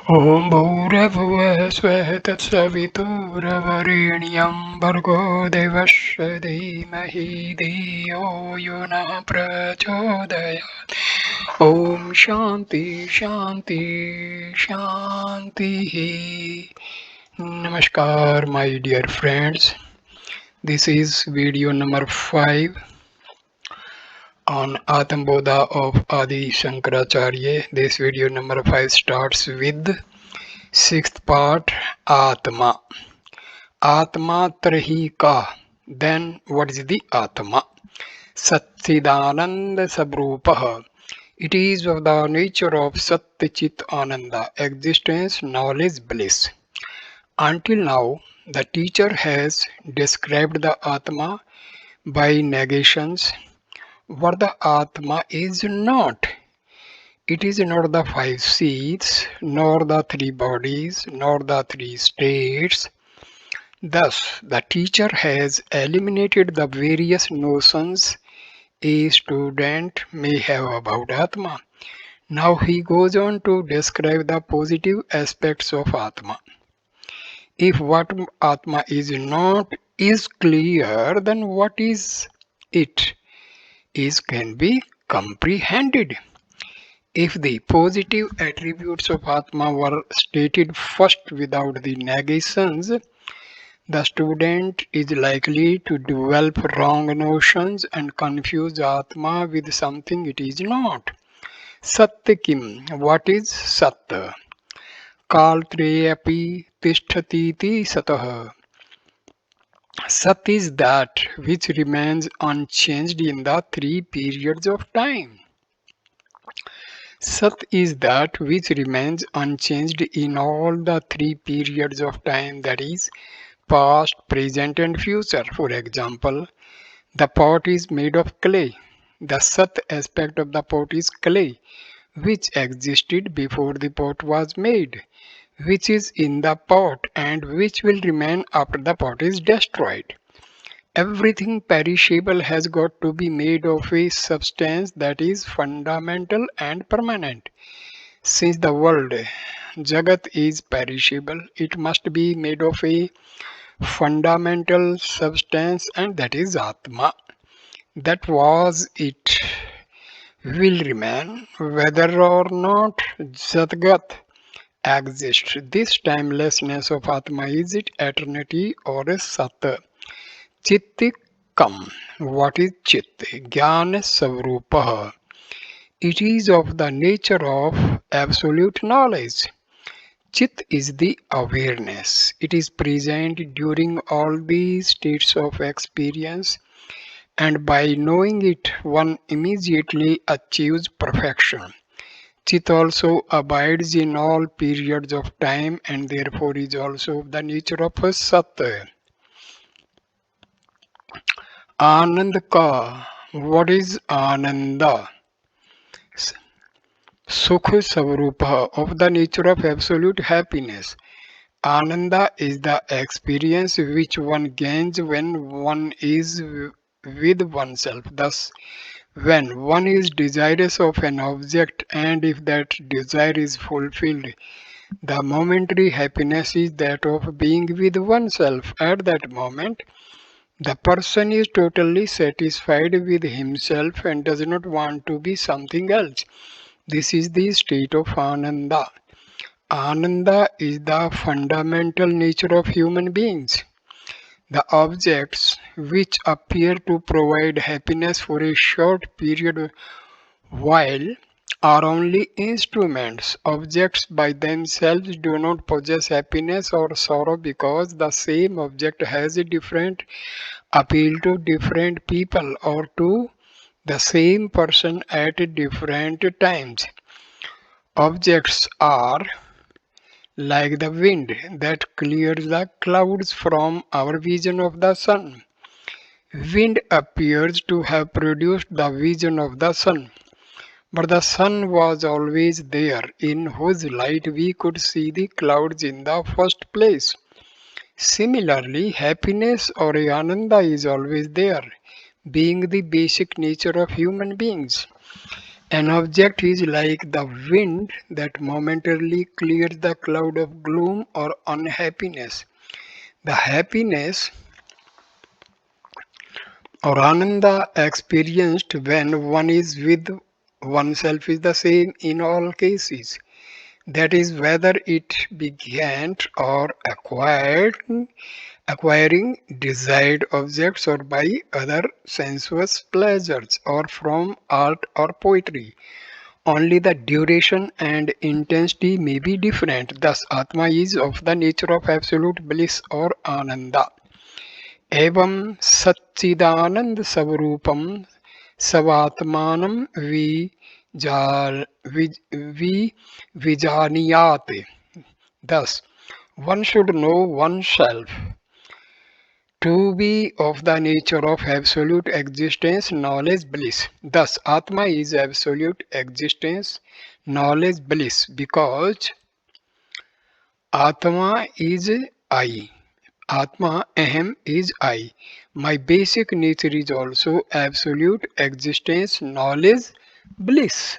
ॐ भूर्भुवः स्वः तत्सवितुर्वरेण्यं भर्गो देवस्य धीमहि धियो यो नः प्रचोदयात्। ॐ शान्ति शान्ति शान्तिः. Namaskar, my dear friends. This is video number 5 on Tatva Bodha of Adi Shankaracharya. This video number 5 starts with sixth part, Atma. Atma Trahika. Then what is the Atma? Satchidananda Sabrupaha. It is of the nature of Sat Chit Ananda, existence, knowledge, bliss. Until now, the teacher has described the Atma by negations. What the Atma is not. It is not the five seats, nor the three bodies, nor the three states. Thus, the teacher has eliminated the various notions a student may have about Atma. Now he goes on to describe the positive aspects of Atma. If what Atma is not is clear, then what is it is can be comprehended. If the positive attributes of Atma were stated first without the negations, the student is likely to develop wrong notions and confuse Atma with something it is not. Satya kim? What is Sat? Kaltreyapi tishtatiti satah. Sat is that which remains unchanged in the three periods of time. Sat is that which remains unchanged in all the three periods of time, that is, past, present, and future. For example, the pot is made of clay. The Sat aspect of the pot is clay, which existed before the pot was made, which is in the pot, and which will remain after the pot is destroyed. Everything perishable has got to be made of a substance that is fundamental and permanent. Since the world, Jagat, is perishable, it must be made of a fundamental substance, and that is Atma. That was it, will remain, whether or not Jagat exists. This timelessness of Atma, is it eternity or a Sat? Chittikam. What is Chit? Jnana Savrupaha. It is of the nature of absolute knowledge. Chit is the awareness. It is present during all the states of experience, and by knowing it, one immediately achieves perfection. Chit also abides in all periods of time, and therefore is also of the nature of a Sat. Anand ka. What is Ananda? Sukha Savrupa, of the nature of absolute happiness. Ananda is the experience which one gains when one is with oneself. Thus, when one is desirous of an object, and if that desire is fulfilled, the momentary happiness is that of being with oneself. At that moment, the person is totally satisfied with himself and does not want to be something else. This is the state of Ananda. Ananda is the fundamental nature of human beings. The objects which appear to provide happiness for a short period while are only instruments. Objects by themselves do not possess happiness or sorrow, because the same object has a different appeal to different people or to the same person at different times. Objects are like the wind that clears the clouds from our vision of the sun. Wind appears to have produced the vision of the sun, but the sun was always there, in whose light we could see the clouds in the first place. Similarly, happiness or Ananda is always there, being the basic nature of human beings. An object is like the wind that momentarily clears the cloud of gloom or unhappiness. The happiness or ananda experienced when one is with oneself is the same in all cases. That is, whether it began or acquiring desired objects or by other sensuous pleasures or from art or poetry. Only the duration and intensity may be different. Thus, Atma is of the nature of absolute bliss or Ananda. एवं सच्चिदानंद स्वरूपम स्वात्मानं विजानीयात. Thus, one should know oneself to be of the nature of absolute existence, knowledge, bliss. Thus, Atma is absolute existence, knowledge, bliss, because Atma is I. Atma Aham is I. My basic nature is also absolute existence, knowledge, bliss.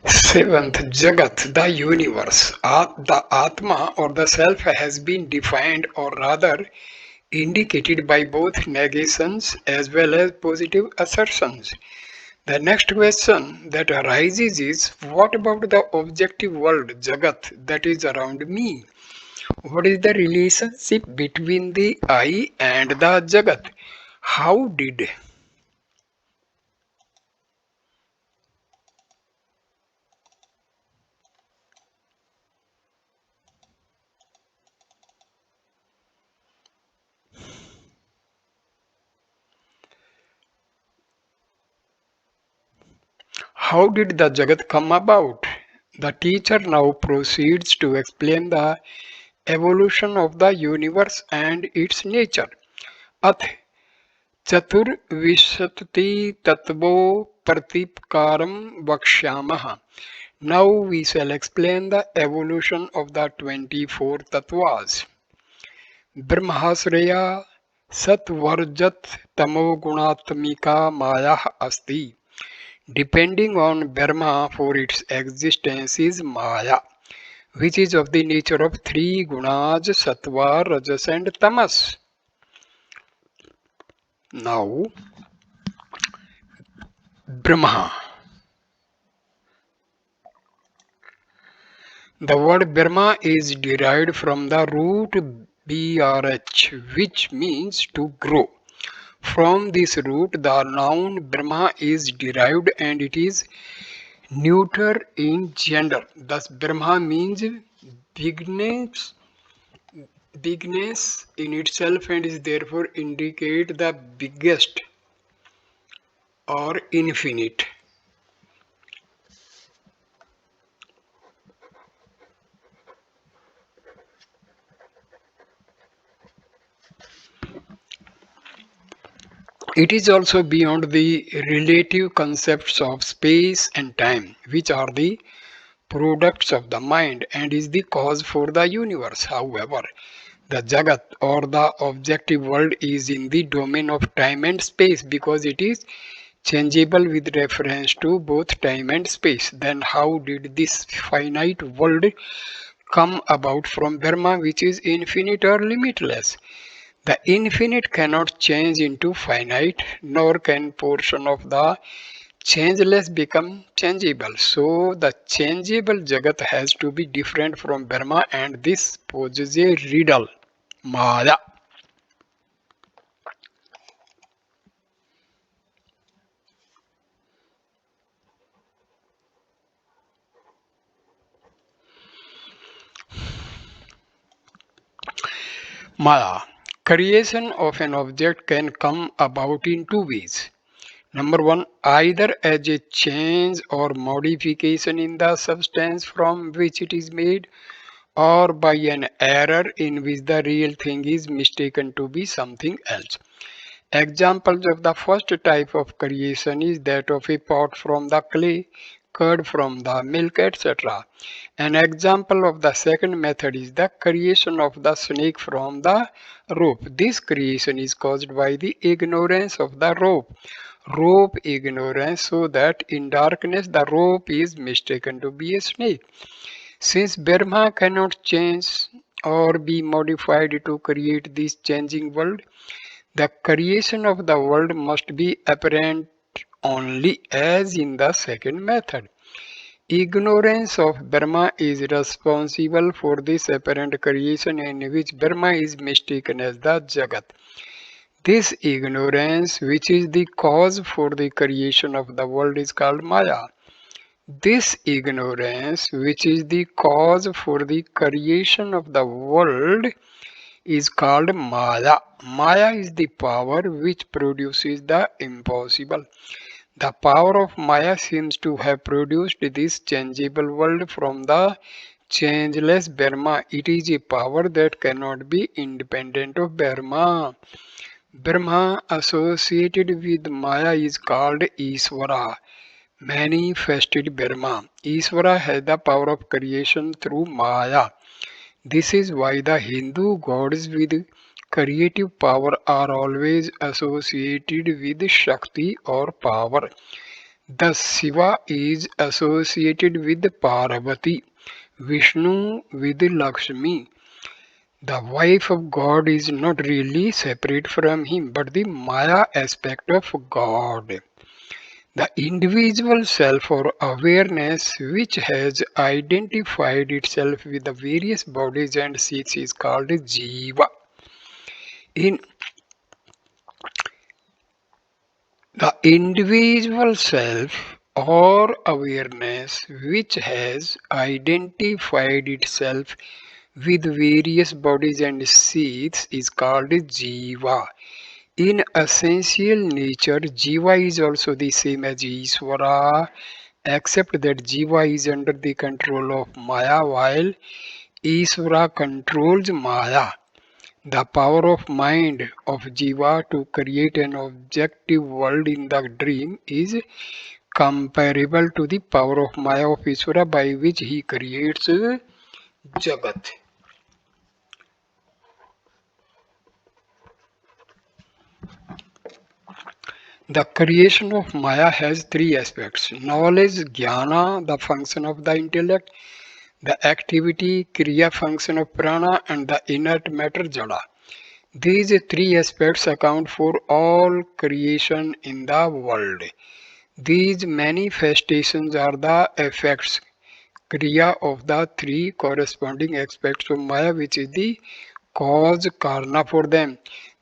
Seventh, Jagat, the universe. The Atma or the Self has been defined or rather indicated by both negations as well as positive assertions. The next question that arises is, what about the objective world, Jagat, that is around me? What is the relationship between the I and the Jagat? How did how did the Jagat come about? The teacher now proceeds to explain the evolution of the universe and its nature. Ath Chaturvishatati Tattvo Pratipkaram Vakshyamaha. Now we shall explain the evolution of the 24 tattvas. ब्रह्माश्रया सत्वर्जत तमोगुणात्मिका माया अस्ति. Depending on Brahma for its existence is Maya, which is of the nature of three gunas, sattva, rajas, and tamas. Now, Brahma. The word Brahma is derived from the root BRH, which means to grow. From this root, the noun Brahma is derived and it is neuter in gender. Thus, Brahma means bigness, bigness in itself and is therefore indicate the biggest or infinite. It is also beyond the relative concepts of space and time, which are the products of the mind and is the cause for the universe. However, the Jagat or the objective world is in the domain of time and space because it is changeable with reference to both time and space. Then how did this finite world come about from Brahma, which is infinite or limitless? The infinite cannot change into finite, nor can portion of the changeless become changeable. So the changeable Jagat has to be different from Brahma, and this poses a riddle. Maya. Maya. Creation of an object can come about in two ways. Number one, either as a change or modification in the substance from which it is made, or by an error in which the real thing is mistaken to be something else. Examples of the first type of creation is that of a pot from the clay, curd from the milk, etc. An example of the second method is the creation of the snake from the rope. This creation is caused by the ignorance of the rope ignorance, so that in darkness the rope is mistaken to be a snake. Since Brahma cannot change or be modified to create this changing world, the creation of the world must be apparent only as in the second method. Ignorance of Brahma is responsible for this apparent creation in which Brahma is mistaken as the Jagat. This ignorance, which is the cause for the creation of the world, is called Maya. This ignorance, which is the cause for the creation of the world, is called Maya. Maya is the power which produces the impossible. The power of Maya seems to have produced this changeable world from the changeless Brahma. It is a power that cannot be independent of Brahma. Brahma associated with Maya is called Iswara, manifested Brahma. Iswara has the power of creation through Maya. This is why the Hindu gods with creative power are always associated with Shakti or power. Thus Shiva is associated with Parvati, Vishnu with Lakshmi. The wife of God is not really separate from him, but the Maya aspect of God. The individual self or awareness which has identified itself with the various bodies and seats is called Jiva. In the individual self or awareness which has identified itself with various bodies and seats is called Jiva. In essential nature, Jiva is also the same as Iswara, except that Jiva is under the control of Maya while Iswara controls Maya. The power of mind of Jiva to create an objective world in the dream is comparable to the power of Maya of Iswara by which he creates Jagat. The creation of Maya has three aspects: knowledge, jnana, the function of the intellect, the activity, kriya function of prana, and the inert matter, jada. These three aspects account for all creation in the world. These manifestations are the effects, kriya, of the three corresponding aspects of Maya, which is the cause, karna for them.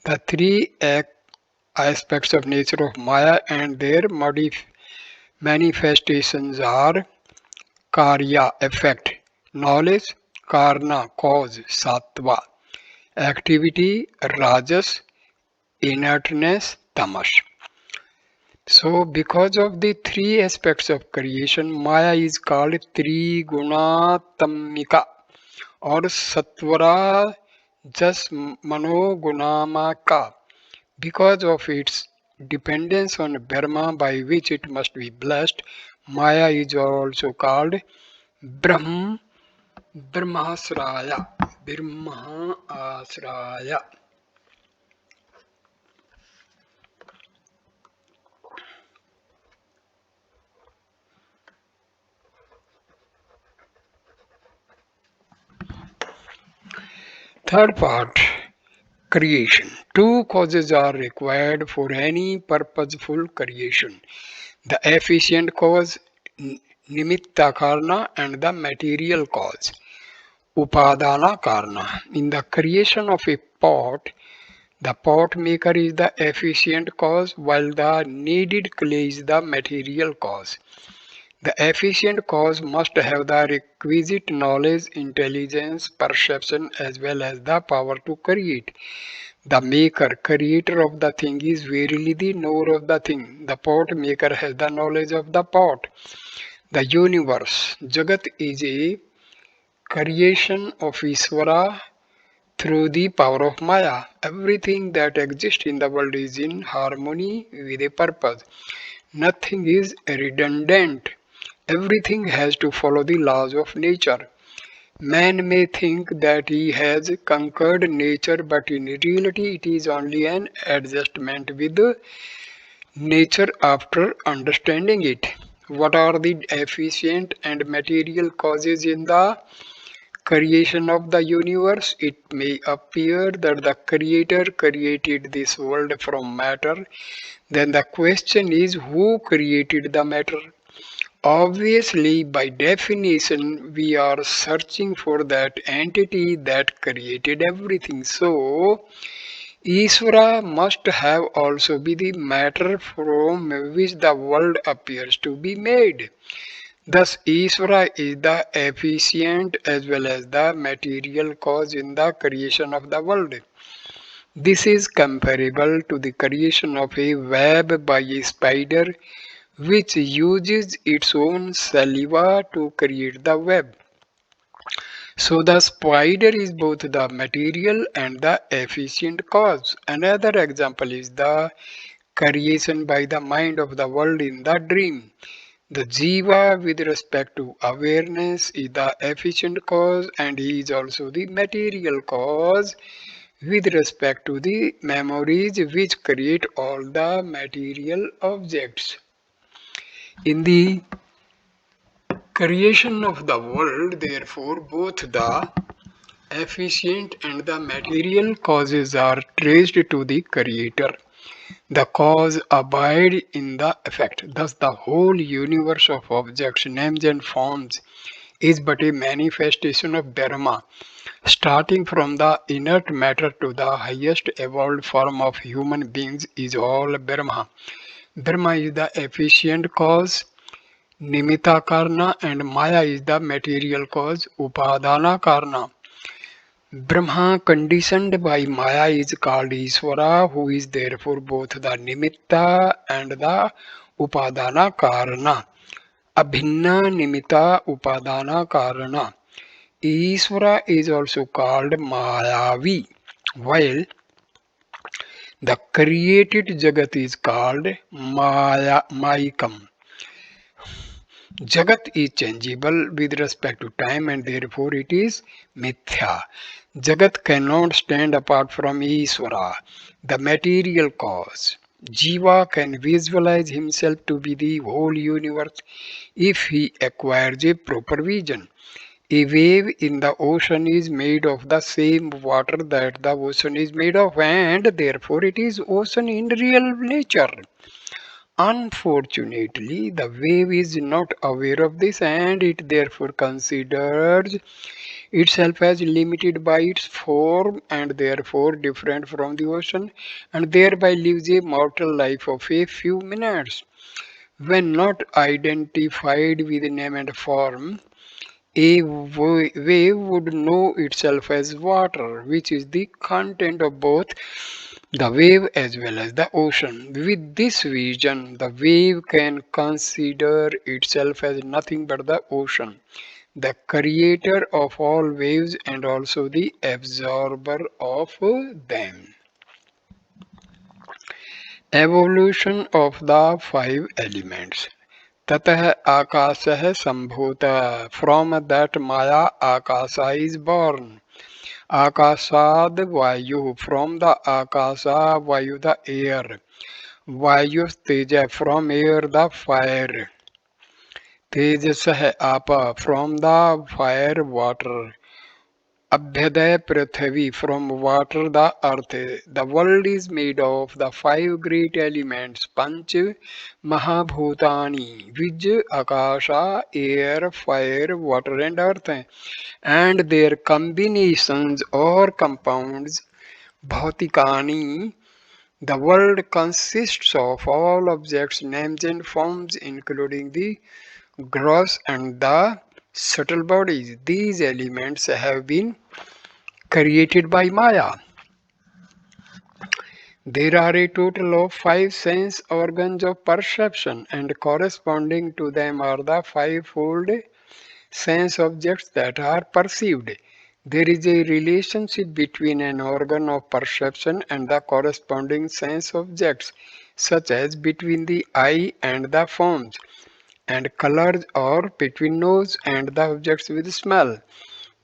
The three aspects of nature of Maya and their manifestations are karya, effect; knowledge, karna, cause, sattva; activity, rajas; inertness, tamas. So because of the three aspects of creation, Maya is called Trigunatamika or Satvara Jas Manogunamaka. Because of its dependence on Brahma by which it must be blessed, Maya is also called Brahm, Brahmasraya. Brahmasraya. Third part, creation. Two causes are required for any purposeful creation: the efficient cause, nimitta karna, and the material cause, upadana karna. In the creation of a pot, the pot maker is the efficient cause, while the kneaded clay is the material cause. The efficient cause must have the requisite knowledge, intelligence, perception, as well as the power to create. The maker, creator of the thing is verily the knower of the thing. The pot maker has the knowledge of the pot. The universe, Jagat, is a creation of Ishvara through the power of Maya. Everything that exists in the world is in harmony with a purpose. Nothing is redundant. Everything has to follow the laws of nature. Man may think that he has conquered nature, but in reality it is only an adjustment with nature after understanding it. What are the efficient and material causes in the creation of the universe? It may appear that the Creator created this world from matter. Then the question is, who created the matter? Obviously, by definition, we are searching for that entity that created everything. So, Ishvara must have also be the matter from which the world appears to be made. Thus, Ishvara is the efficient as well as the material cause in the creation of the world. This is comparable to the creation of a web by a spider which uses its own saliva to create the web. So the spider is both the material and the efficient cause. Another example is the creation by the mind of the world in the dream. The jiva with respect to awareness is the efficient cause and he is also the material cause with respect to the memories which create all the material objects. In the creation of the world, therefore, both the efficient and the material causes are traced to the Creator. The cause abides in the effect. Thus, the whole universe of objects, names, and forms is but a manifestation of Dharma, starting from the inert matter to the highest evolved form of human beings is all Brahma. Brahma is the efficient cause, Nimitta Karna, and Maya is the material cause, Upadana Karna. Brahma, conditioned by Maya, is called Iswara, who is therefore both the Nimitta and the Upadana Karana. Abhinna Nimitta Upadana Karana. Iswara is also called Mayavi, while the created Jagat is called Mayikam. Jagat is changeable with respect to time and therefore it is mithya. Jagat cannot stand apart from Iswara, the material cause. Jiva can visualize himself to be the whole universe if he acquires a proper vision. A wave in the ocean is made of the same water that the ocean is made of, and therefore it is ocean in real nature. Unfortunately, the wave is not aware of this and it therefore considers itself as limited by its form and therefore different from the ocean and thereby lives a mortal life of a few minutes. When not identified with name and form, a wave would know itself as water, which is the content of both the wave as well as the ocean. With this vision, the wave can consider itself as nothing but the ocean, the creator of all waves and also the absorber of them. Evolution of the five elements. Tatah akasah sambhuta. From that Maya akasa is born. Akasad Vayu, from the Akasa Vayu, the air. Vayu Teja, from air the fire. Tejasah Apa, from the fire water. Abhyadaya Prithvi, from water the earth. The world is made of the five great elements, Panch Mahabhutani, which Akasha, air, fire, water and earth, and their combinations or compounds, Bhautikani. The world consists of all objects, names and forms, including the gross and the subtle bodies. These elements have been created by Maya. There are a total of 5 sense organs of perception, and corresponding to them are the fivefold sense objects that are perceived. There is a relationship between an organ of perception and the corresponding sense objects, such as between the eye and the forms and colors, or between nose and the objects with smell.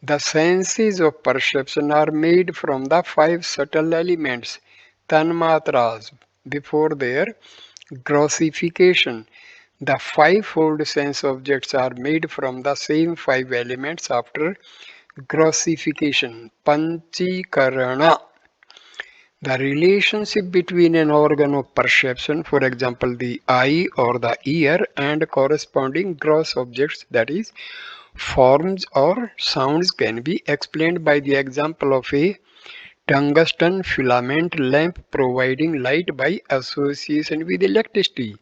The senses of perception are made from the five subtle elements, tanmatras, before their grossification. The fivefold sense objects are made from the same five elements after grossification, panchikarana. The relationship between an organ of perception, for example the eye or the ear, and corresponding gross objects, that is, forms or sounds, can be explained by the example of a tungsten filament lamp providing light by association with electricity.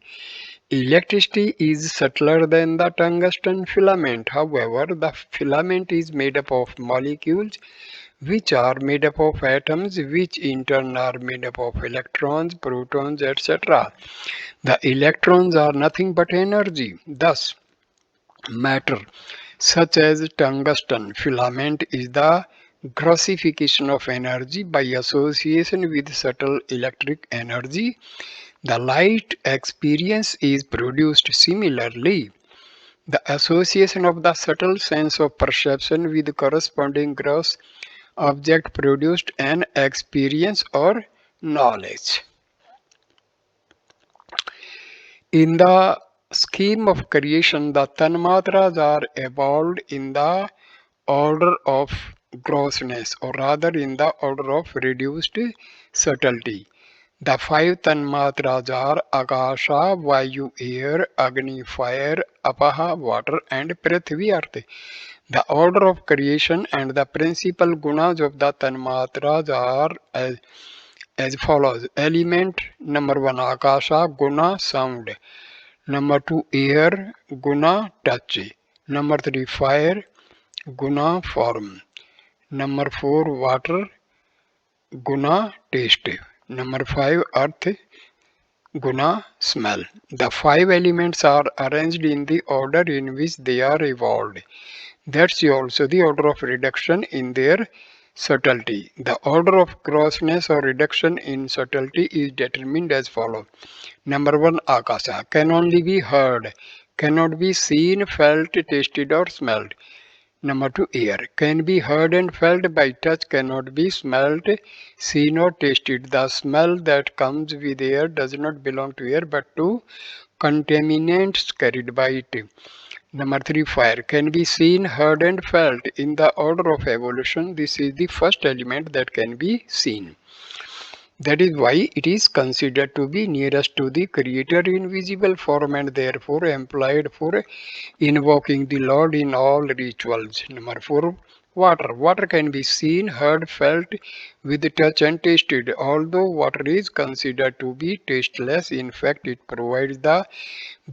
Electricity is subtler than the tungsten filament. However, the filament is made up of molecules which are made up of atoms, which in turn are made up of electrons, protons, etc. The electrons are nothing but energy. Thus, matter, such as tungsten filament, is the grossification of energy by association with subtle electric energy. The light experience is produced similarly. The association of the subtle sense of perception with corresponding gross object produced an experience or knowledge. In the scheme of creation, the tanmatras are evolved in the order of grossness, or rather in the order of reduced subtlety. The five tanmatras are Akasha, Vayu, air, Agni, fire, Apaha, water, and Prithvi, earth. The order of creation and the principal gunas of the tanmatras are as follows. Element number 1, Akasha, guna, sound. Number 2, air, guna, touch. Number 3, fire, guna, form. Number 4, water, guna, taste. Number 5, earth, guna, smell. The five elements are arranged in the order in which they are evolved. That's also the order of reduction in their subtlety. The order of grossness or reduction in subtlety is determined as follows. Number 1, Akasha, can only be heard, cannot be seen, felt, tasted, or smelled. Number 2, air, can be heard and felt by touch, cannot be smelled, seen, or tasted. The smell that comes with air does not belong to air but to contaminants carried by it. Number 3, fire, can be seen, heard, and felt. In the order of evolution, this is the first element that can be seen. That is why it is considered to be nearest to the Creator in visible form and therefore employed for invoking the Lord in all rituals. Number 4, water. Water can be seen, heard, felt with touch and tasted. Although water is considered to be tasteless, in fact it provides the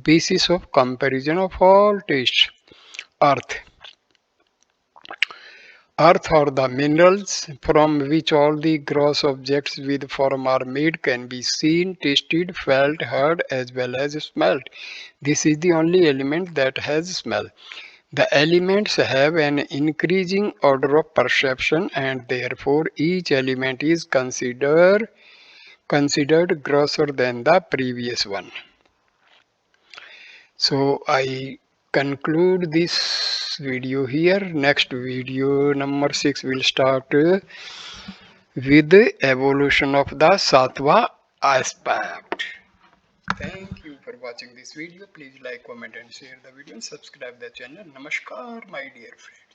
basis of comparison of all tastes. Earth. Earth, or the minerals from which all the gross objects with form are made, can be seen, tasted, felt, heard, as well as smelled. This is the only element that has smell. The elements have an increasing order of perception, and therefore each element is considered grosser than the previous one. So I conclude this video here. Next video number 6 will start with the evolution of the Sattva aspect. Thank you for watching this video. Please like, comment and share the video and subscribe the channel. Namaskar, my dear friend.